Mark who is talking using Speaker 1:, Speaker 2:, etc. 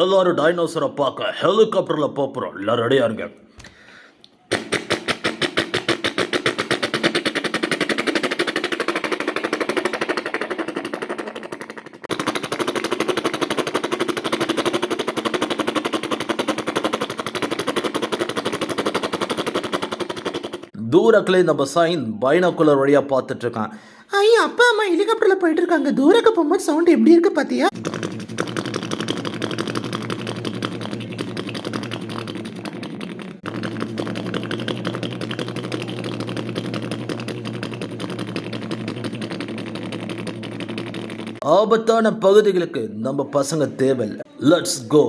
Speaker 1: எல்லாரும் டைனோசரை பார்க்க ஹெலிகாப்டர்ல போறோம். எல்லாரும் ரெடியா இருங்க. தூரக்குள்ளே நம்ம சைன் பைனாகுலர் வழியா பார்த்துட்டு இருக்கான்.
Speaker 2: ஐயா, அப்பா அம்மா ஹெலிகாப்டர்ல போயிட்டு இருக்காங்க. தூரக்க போகும்போது சவுண்ட் எப்படி இருக்கு பாத்தியா?
Speaker 1: ஆபத்தான பகுதிகளுக்கு நம்ம பசங்க தேவையில்லை. லெட்ஸ் கோ.